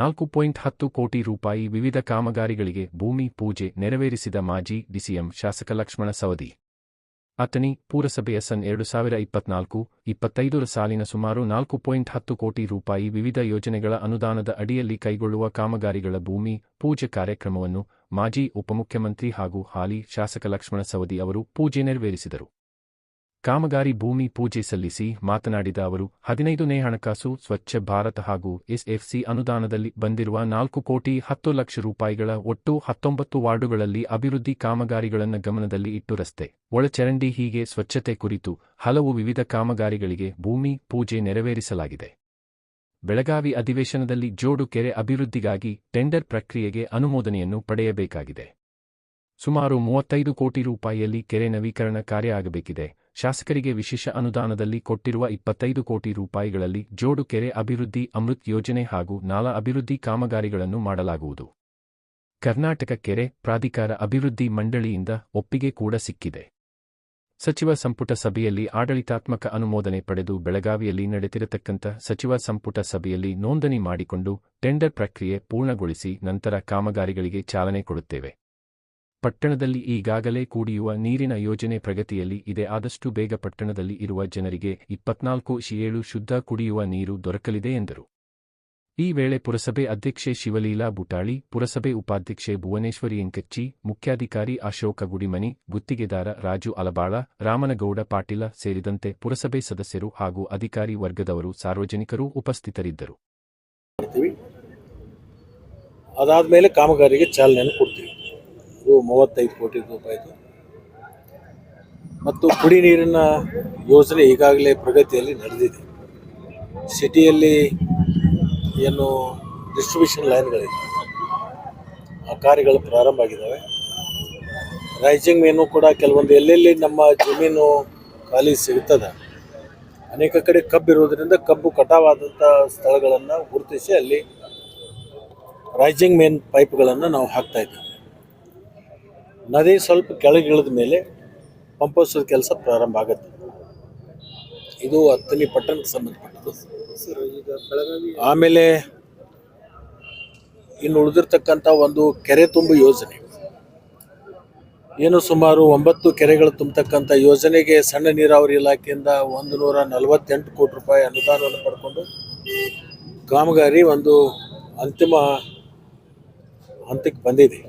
4.10 ಕೋಟಿ ರೂಪಾಯಿ ವಿವಿಧ ಕಾಮಗಾರಿಗಳಿಗೆ ಭೂಮಿ ಪೂಜೆ ನೆರವೇರಿಸಿದ ಮಾಜಿ ಡಿಸಿಎಂ ಶಾಸಕ ಲಕ್ಷ್ಮಣ ಸವದಿ. ಅಥಣಿ ಪುರಸಭೆಯ ಸನ್ 2024-25 ಸಾಲಿನ ಸುಮಾರು 4.10 ಕೋಟಿ ರೂಪಾಯಿ ವಿವಿಧ ಯೋಜನೆಗಳ ಅನುದಾನದ ಅಡಿಯಲ್ಲಿ ಕೈಗೊಳ್ಳುವ ಕಾಮಗಾರಿಗಳ ಭೂಮಿ ಪೂಜೆ ಕಾರ್ಯಕ್ರಮವನ್ನು ಮಾಜಿ ಉಪಮುಖ್ಯಮಂತ್ರಿ ಹಾಗೂ ಹಾಲಿ ಶಾಸಕ ಲಕ್ಷ್ಮಣ ಸವದಿ ಅವರು ಪೂಜೆ ನೆರವೇರಿಸಿದರು. ಕಾಮಗಾರಿ ಭೂಮಿ ಪೂಜೆ ಸಲ್ಲಿಸಿ ಮಾತನಾಡಿದ ಅವರು 15ನೇ ಹಣಕಾಸು ಸ್ವಚ್ಛ ಭಾರತ ಹಾಗೂ ಎಸ್ಎಫ್ಸಿ ಅನುದಾನದಲ್ಲಿ ಬಂದಿರುವ 4 ಕೋಟಿ 10 ಲಕ್ಷ ರೂಪಾಯಿಗಳ ಒಟ್ಟು 19 ವಾರ್ಡುಗಳಲ್ಲಿ ಅಭಿವೃದ್ಧಿ ಕಾಮಗಾರಿಗಳನ್ನು ಗಮನದಲ್ಲಿ ಇಟ್ಟು ರಸ್ತೆ, ಒಳಚರಂಡಿ ಹೀಗೆ ಸ್ವಚ್ಛತೆ ಕುರಿತು ಹಲವು ವಿವಿಧ ಕಾಮಗಾರಿಗಳಿಗೆ ಭೂಮಿ ಪೂಜೆ ನೆರವೇರಿಸಲಾಗಿದೆ. ಬೆಳಗಾವಿ ಅಧಿವೇಶನದಲ್ಲಿ ಜೋಡು ಕೆರೆ ಅಭಿವೃದ್ಧಿಗಾಗಿ ಟೆಂಡರ್ ಪ್ರಕ್ರಿಯೆಗೆ ಅನುಮೋದನೆಯನ್ನು ಪಡೆಯಬೇಕಾಗಿದೆ. ಸುಮಾರು 35 ಕೋಟಿ ರೂಪಾಯಿಯಲ್ಲಿ ಕೆರೆ ನವೀಕರಣ ಕಾರ್ಯ ಆಗಬೇಕಿದೆ. ಶಾಸಕರಿಗೆ ವಿಶೇಷ ಅನುದಾನದಲ್ಲಿ ಕೊಟ್ಟಿರುವ 25 ಕೋಟಿ ರೂಪಾಯಿಗಳಲ್ಲಿ ಜೋಡು ಕೆರೆ ಅಭಿವೃದ್ಧಿ ಅಮೃತ್ ಯೋಜನೆ ಹಾಗೂ ನಾಲಾ ಅಭಿವೃದ್ಧಿ ಕಾಮಗಾರಿಗಳನ್ನು ಮಾಡಲಾಗುವುದು. ಕರ್ನಾಟಕ ಕೆರೆ ಪ್ರಾಧಿಕಾರ ಅಭಿವೃದ್ಧಿ ಮಂಡಳಿಯಿಂದ ಒಪ್ಪಿಗೆ ಕೂಡ ಸಿಕ್ಕಿದೆ. ಸಚಿವ ಸಂಪುಟ ಸಭೆಯಲ್ಲಿ ಆಡಳಿತಾತ್ಮಕ ಅನುಮೋದನೆ ಪಡೆದು ಬೆಳಗಾವಿಯಲ್ಲಿ ನಡೆದಿರತಕ್ಕಂಥ ಸಚಿವ ಸಂಪುಟ ಸಭೆಯಲ್ಲಿ ನೋಂದಣಿ ಮಾಡಿಕೊಂಡು ಟೆಂಡರ್ ಪ್ರಕ್ರಿಯೆ ಪೂರ್ಣಗೊಳಿಸಿ ನಂತರ ಕಾಮಗಾರಿಗಳಿಗೆ ಚಾಲನೆ ಕೊಡುತ್ತೇವೆ. ಪಟ್ಟಣದಲ್ಲಿ ಈಗಾಗಲೇ ಕುಡಿಯುವ ನೀರಿನ ಯೋಜನೆ ಪ್ರಗತಿಯಲ್ಲಿ ಇದೆ. ಆದಷ್ಟು ಬೇಗ ಪಟ್ಟಣದಲ್ಲಿ ಇರುವ ಜನರಿಗೆ 24/7 ಶುದ್ಧ ಕುಡಿಯುವ ನೀರು ದೊರಕಲಿದೆ ಎಂದರು. ಈ ವೇಳೆ ಪುರಸಭೆ ಅಧ್ಯಕ್ಷೆ ಶಿವಲೀಲಾ ಬುಟಾಳಿ, ಪುರಸಭೆ ಉಪಾಧ್ಯಕ್ಷೆ ಭುವನೇಶ್ವರಿ ಎಂಕಚ್ಚಿ, ಮುಖ್ಯಾಧಿಕಾರಿ ಅಶೋಕ ಗುಡಿಮನಿ, ಗುತ್ತಿಗೆದಾರ ರಾಜು ಅಲಬಾಳ, ರಾಮನಗೌಡ ಪಾಟೀಲ ಸೇರಿದಂತೆ ಪುರಸಭೆ ಸದಸ್ಯರು ಹಾಗೂ ಅಧಿಕಾರಿ ವರ್ಗದವರು ಸಾರ್ವಜನಿಕರು ಉಪಸ್ಥಿತರಿದ್ದರು. ಅದಾದಮೇಲೆ ಕಾಮಗಾರಿಗೆ ಚಾಲನೆ ಕೊಡ್ತೀವಿ. 35 ಕೋಟಿ ರೂಪಾಯಿದು ಮತ್ತು ಕುಡಿ ನೀರಿನ ಯೋಜನೆ ಈಗಾಗಲೇ ಪ್ರಗತಿಯಲ್ಲಿ ನಡೆದಿದೆ. ಸಿಟಿಯಲ್ಲಿ ಏನು ಡಿಸ್ಟ್ರಿಬ್ಯೂಷನ್ ಲೈನ್ಗಳಿದೆ ಆ ಕಾರ್ಯಗಳು ಪ್ರಾರಂಭ ಆಗಿದ್ದಾವೆ. ರೈಸಿಂಗ್ ಮೇನು ಕೂಡ ಕೆಲವೊಂದು ಎಲ್ಲೆಲ್ಲಿ ನಮ್ಮ ಜಮೀನು ಖಾಲಿ ಸಿಗ್ತದೆ, ಅನೇಕ ಕಡೆ ಕಬ್ಬು ಇರೋದರಿಂದ ಕಬ್ಬು ಕಟಾವಾದಂಥ ಸ್ಥಳಗಳನ್ನು ಗುರುತಿಸಿ ಅಲ್ಲಿ ರೈಸಿಂಗ್ ಮೇನ್ ಪೈಪ್ಗಳನ್ನು ನಾವು ಹಾಕ್ತಾ ಇದ್ದೇವೆ. ನದಿ ಸ್ವಲ್ಪ ಕೆಳಗಿಳಿದ ಮೇಲೆ ಪಂಪ್ ಹೌಸ್ ಕೆಲಸ ಪ್ರಾರಂಭ ಆಗುತ್ತೆ. ಇದು ಅಥಣಿ ಪಟ್ಟಣಕ್ಕೆ ಸಂಬಂಧಪಟ್ಟದ್ದು. ಆಮೇಲೆ ಇನ್ನು ಉಳಿದಿರ್ತಕ್ಕಂಥ ಒಂದು ಕೆರೆ ತುಂಬು ಯೋಜನೆ, ಏನು ಸುಮಾರು 9 ಕೆರೆಗಳು ತುಂಬತಕ್ಕಂಥ ಯೋಜನೆಗೆ ಸಣ್ಣ ನೀರಾವರಿ ಇಲಾಖೆಯಿಂದ 148 ಕೋಟಿ ರೂಪಾಯಿ ಅನುದಾನವನ್ನು ಪಡ್ಕೊಂಡು ಕಾಮಗಾರಿ ಒಂದು ಅಂತಿಮ ಹಂತಕ್ಕೆ ಬಂದಿದೆ.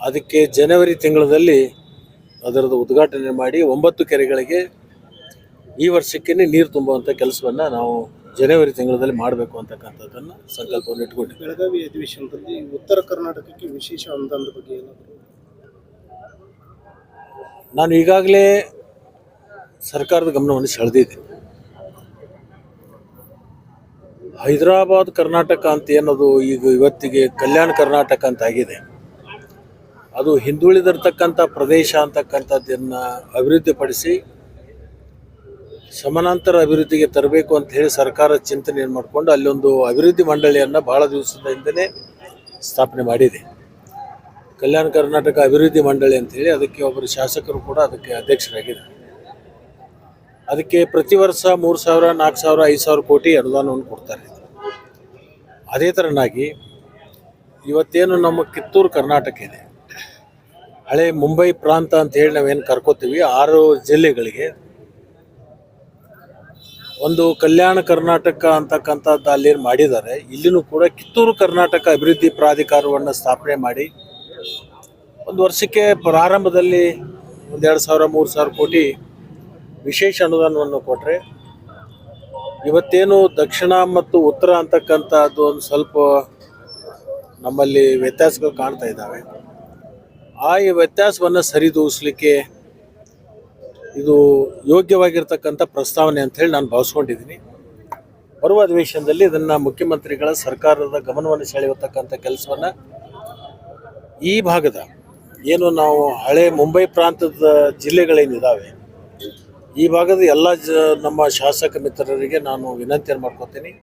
ಅದಕ್ಕೆ ಜನವರಿ ತಿಂಗಳಲ್ಲಿ ಅದರದ್ದು ಉದ್ಘಾಟನೆ ಮಾಡಿ 9 ಕೆರೆಗಳಿಗೆ ಈ ವರ್ಷಕ್ಕೇ ನೀರು ತುಂಬುವಂಥ ಕೆಲಸವನ್ನು ನಾವು ಜನವರಿ ತಿಂಗಳಲ್ಲಿ ಮಾಡಬೇಕು ಅಂತಕ್ಕಂಥದ್ದನ್ನು ಸಂಕಲ್ಪವನ್ನು ಇಟ್ಕೊಂಡಿದ್ದೀವಿ. ಬೆಳಗಾವಿ ಅಧಿವೇಶನದಲ್ಲಿ ಉತ್ತರ ಕರ್ನಾಟಕಕ್ಕೆ ವಿಶೇಷ ಅನುದಾನದ ಬಗ್ಗೆ ಏನಾದರೂ ನಾನು ಈಗಾಗಲೇ ಸರ್ಕಾರದ ಗಮನವನ್ನು ಸೆಳೆದಿದ್ದೆ. ಹೈದರಾಬಾದ್ ಕರ್ನಾಟಕ ಅಂತ ಏನದು ಈಗ ಇವತ್ತಿಗೆ ಕಲ್ಯಾಣ ಕರ್ನಾಟಕ ಅಂತ ಆಗಿದೆ. ಅದು ಹಿಂದುಳಿದಿರ್ತಕ್ಕಂಥ ಪ್ರದೇಶ ಅಂತಕ್ಕಂಥದ್ದನ್ನು ಅಭಿವೃದ್ಧಿಪಡಿಸಿ ಸಮಾನಾಂತರ ಅಭಿವೃದ್ಧಿಗೆ ತರಬೇಕು ಅಂತ ಹೇಳಿ ಸರ್ಕಾರ ಚಿಂತನೆಯನ್ನು ಮಾಡಿಕೊಂಡು ಅಲ್ಲೊಂದು ಅಭಿವೃದ್ಧಿ ಮಂಡಳಿಯನ್ನು ಭಾಳ ದಿವಸದಿಂದಲೇ ಸ್ಥಾಪನೆ ಮಾಡಿದೆ. ಕಲ್ಯಾಣ ಕರ್ನಾಟಕ ಅಭಿವೃದ್ಧಿ ಮಂಡಳಿ ಅಂತೇಳಿ ಅದಕ್ಕೆ ಒಬ್ಬರು ಶಾಸಕರು ಕೂಡ ಅದಕ್ಕೆ ಅಧ್ಯಕ್ಷರಾಗಿದ್ದಾರೆ. ಅದಕ್ಕೆ ಪ್ರತಿ ವರ್ಷ 3,000, 4,000, 5,000 ಕೋಟಿ ಅನುದಾನವನ್ನು ಕೊಡ್ತಾರೆ. ಅದೇ ಥರನಾಗಿ ಇವತ್ತೇನು ನಮ್ಮ ಕಿತ್ತೂರು ಕರ್ನಾಟಕ ಇದೆ, ಹಳೆ ಮುಂಬೈ ಪ್ರಾಂತ ಅಂತ ಹೇಳಿ ನಾವೇನು ಕರ್ಕೋತೀವಿ, 6 ಜಿಲ್ಲೆಗಳಿಗೆ ಒಂದು ಕಲ್ಯಾಣ ಕರ್ನಾಟಕ ಅಂತಕ್ಕಂಥದ್ದು ಅಲ್ಲೇನು ಮಾಡಿದ್ದಾರೆ. ಇಲ್ಲಿನೂ ಕೂಡ ಕಿತ್ತೂರು ಕರ್ನಾಟಕ ಅಭಿವೃದ್ಧಿ ಪ್ರಾಧಿಕಾರವನ್ನು ಸ್ಥಾಪನೆ ಮಾಡಿ ಒಂದು ವರ್ಷಕ್ಕೆ ಪ್ರಾರಂಭದಲ್ಲಿ 1,000, 3,000 ಕೋಟಿ ವಿಶೇಷ ಅನುದಾನವನ್ನು ಕೊಟ್ಟರೆ, ಇವತ್ತೇನು ದಕ್ಷಿಣ ಮತ್ತು ಉತ್ತರ ಅಂತಕ್ಕಂಥದ್ದು ಒಂದು ಸ್ವಲ್ಪ ನಮ್ಮಲ್ಲಿ ವ್ಯತ್ಯಾಸಗಳು ಕಾಣ್ತಾ ಇದ್ದಾವೆ. ಆ ವ್ಯತ್ಯಾಸವನ್ನು ಸರಿದೂಗಿಸಲಿಕ್ಕೆ ಇದು ಯೋಗ್ಯವಾಗಿರ್ತಕ್ಕಂಥ ಪ್ರಸ್ತಾವನೆ ಅಂಥೇಳಿ ನಾನು ಭಾವಿಸ್ಕೊಂಡಿದ್ದೀನಿ. ಬರುವ ಅಧಿವೇಶನದಲ್ಲಿ ಇದನ್ನು ಮುಖ್ಯಮಂತ್ರಿಗಳ ಸರ್ಕಾರದ ಗಮನವನ್ನು ಸೆಳೆಯತಕ್ಕಂಥ ಕೆಲಸವನ್ನು ಈ ಭಾಗದ ಏನು ನಾವು ಹಳೆ ಮುಂಬೈ ಪ್ರಾಂತದ ಜಿಲ್ಲೆಗಳೇನಿದ್ದಾವೆ ಈ ಭಾಗದ ಎಲ್ಲ ನಮ್ಮ ಶಾಸಕ ಮಿತ್ರರಿಗೆ ನಾನು ವಿನಂತಿಯನ್ನು ಮಾಡ್ಕೊತೀನಿ.